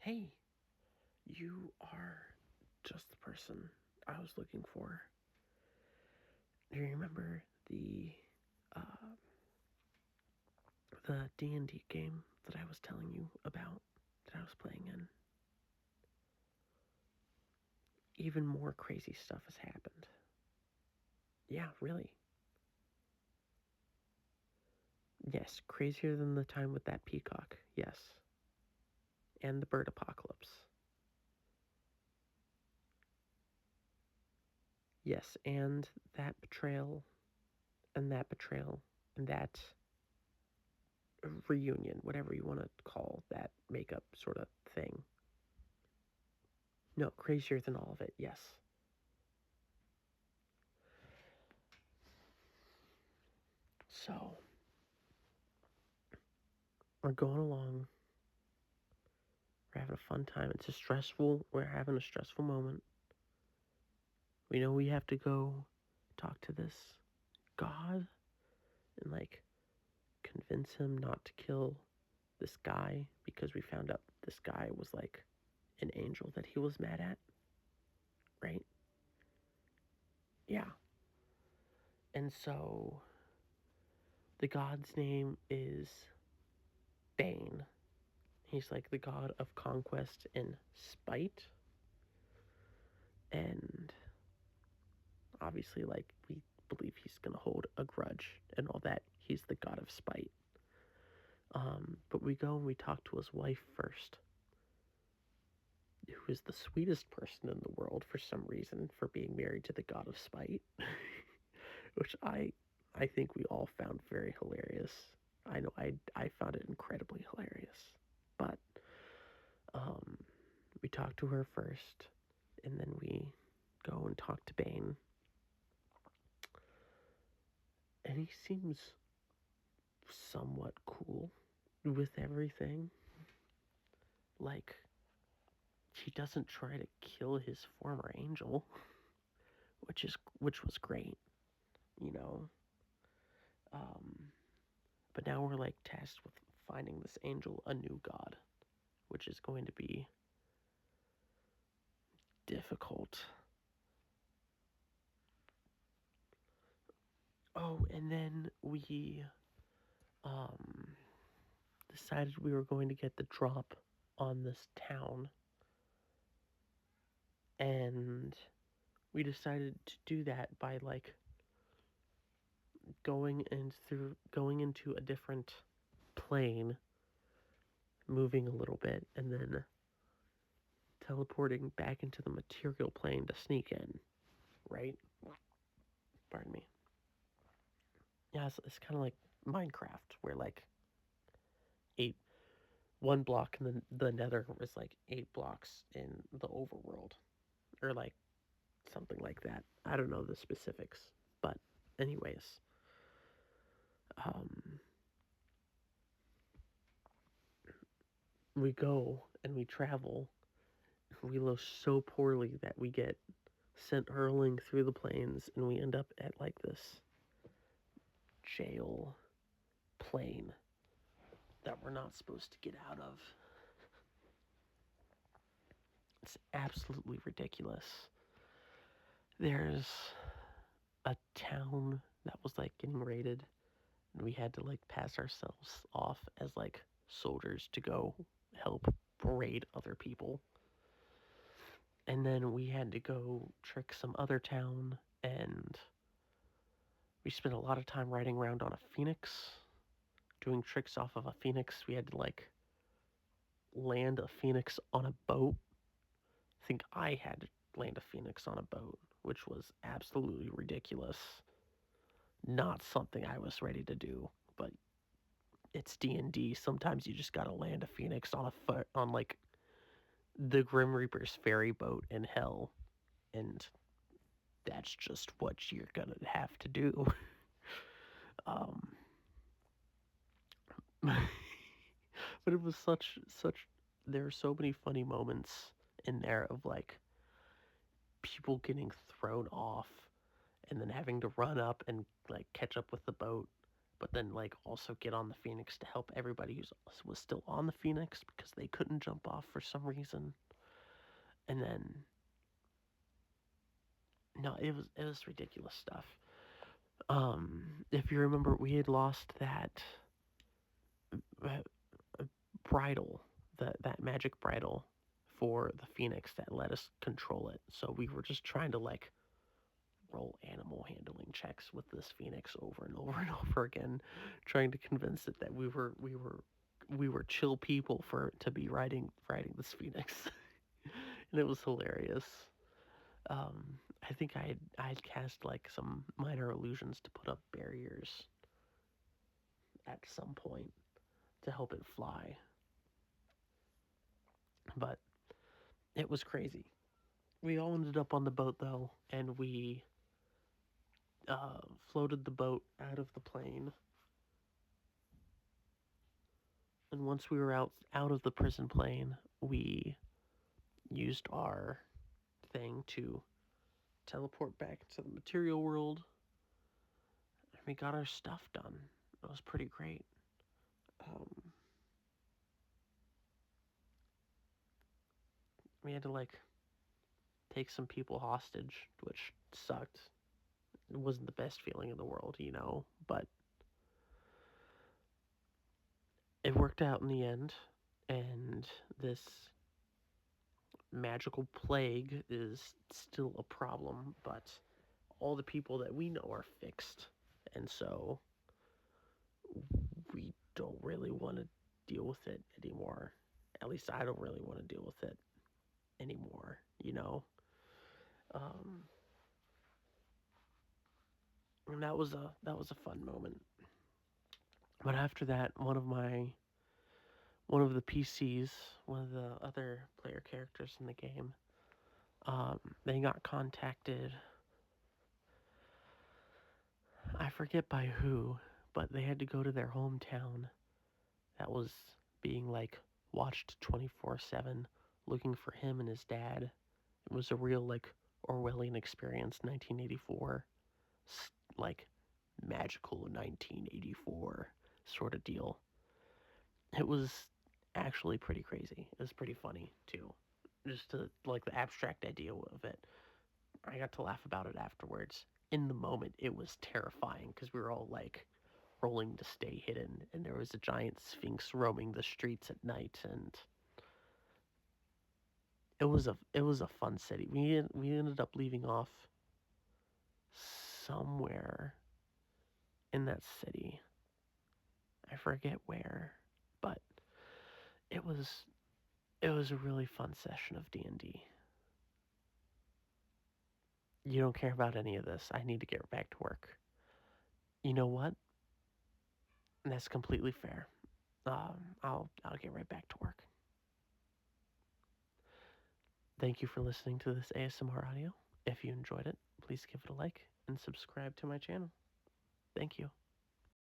Hey, you are just the person I was looking for. Do you remember the D&D game that I was telling you about that I was playing in? Even more crazy stuff has happened. Yeah, really. Yes, crazier than the time with that peacock. Yes. And the bird apocalypse. Yes, and that betrayal, and that betrayal, and that reunion, whatever you want to call that makeup sort of thing. No, crazier than all of it, yes. So, we're going along. We're having a fun time. We're having a stressful moment. We know we have to go talk to this God and, convince him not to kill this guy because we found out this guy was, an angel that he was mad at. Right? Yeah. And so, the God's name is Bane. He's the god of conquest and spite. And obviously, we believe he's going to hold a grudge and all that. He's the god of spite. But we go and we talk to his wife first, who is the sweetest person in the world for some reason for being married to the god of spite, which I think we all found very hilarious. I know I found it incredibly hilarious. But we talk to her first, and then we go and talk to Bane. And he seems somewhat cool with everything. He doesn't try to kill his former angel, which was great, you know. But now we're tasked with finding this angel a new god, which is going to be difficult. Oh, and then we decided we were going to get the drop on this town, and we decided to do that by going into a different plane, moving a little bit, and then teleporting back into the material plane to sneak in, right? Pardon me. Yeah, it's kind of like Minecraft, where eight one block in the Nether was 8 blocks in the overworld, or something like that. I don't know the specifics, but anyways, we go and we travel. We load so poorly that we get sent hurling through the plains, and we end up at this jail plane that we're not supposed to get out of. It's absolutely ridiculous. There's a town that was getting raided, and we had to pass ourselves off as soldiers to go help raid other people. And then we had to go trick some other town, and we spent a lot of time riding around on a phoenix, doing tricks off of a phoenix. We had to land a phoenix on a boat. I think I had to land a phoenix on a boat, which was absolutely ridiculous. Not something I was ready to do, but it's D&D. Sometimes you just gotta land a phoenix on the Grim Reaper's ferry boat in hell, and that's just what you're gonna have to do. But it was such. There are so many funny moments in there of people getting thrown off, and then having to run up and catch up with the boat, but then like also get on the Phoenix to help everybody who was still on the Phoenix because they couldn't jump off for some reason. And then no, it was ridiculous stuff. If you remember, we had lost that uh, bridle, that magic bridle for the Phoenix that let us control it. So we were just trying to like roll animal handling checks with this Phoenix over and over and over again, trying to convince it that we were chill people for to be riding this Phoenix, and it was hilarious. I think I had cast like some minor illusions to put up barriers at some point to help it fly, but it was crazy. We all ended up on the boat though, and we floated the boat out of the plane. And once we were out of the prison plane, we used our thing to teleport back to the material world. And we got our stuff done. It was pretty great. Um, we had to like take some people hostage, which sucked. It wasn't the best feeling in the world, but it worked out in the end. And this magical plague is still a problem, but all the people that we know are fixed. And so we don't really want to deal with it anymore. At least I don't really want to deal with it anymore. Um, and that was a fun moment. But after that, one of the PCs, one of the other player characters in the game, they got contacted. I forget by who, but they had to go to their hometown that was being like watched 24/7, looking for him and his dad. It was a real like Orwellian experience, 1984, like magical 1984 sort of deal. It was actually pretty crazy. It was pretty funny too. Just to like the abstract idea of it. I got to laugh about it afterwards. In the moment, it was terrifying because we were all like rolling to stay hidden, and there was a giant sphinx roaming the streets at night, and it was a fun city. We ended up leaving off somewhere in that city. I forget where, but it was it was a really fun session of D&D. You don't care about any of this. I need to get back to work. You know what? That's completely fair. I'll get right back to work. Thank you for listening to this ASMR audio. If you enjoyed it, please give it a like and subscribe to my channel. Thank you.